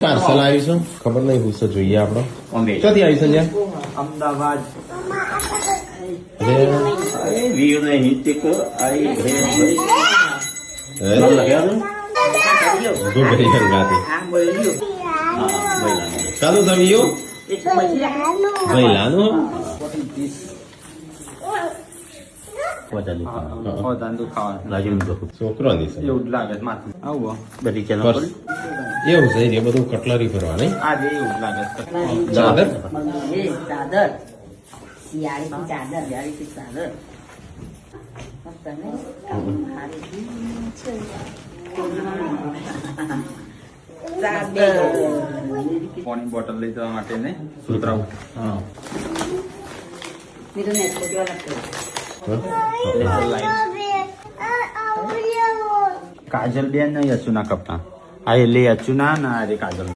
parcel આવ્યું છે ખબર નહીં પૂછતો જોઈએ આપણો ક્યાંથી આવ્યું છે ત્યાં અમદાવાદ કાદું તમે યો ભાઈલાનું છોકરો ની એવું જ લાગે છે માથું આવું બધી ચેનલ એવું છે એ બધું કટલરી ફરવા નહીં આજે એવું જ લાગે છે ચાદર ચાદર શિયાળી ચાદર જાળી ચાદર પાણી બોટલ લઈ જવા માટે ને સુતરાવું કાજલ બેન નહીં અચુના કપતા આ એટલે અચુના ના અરે કાજલ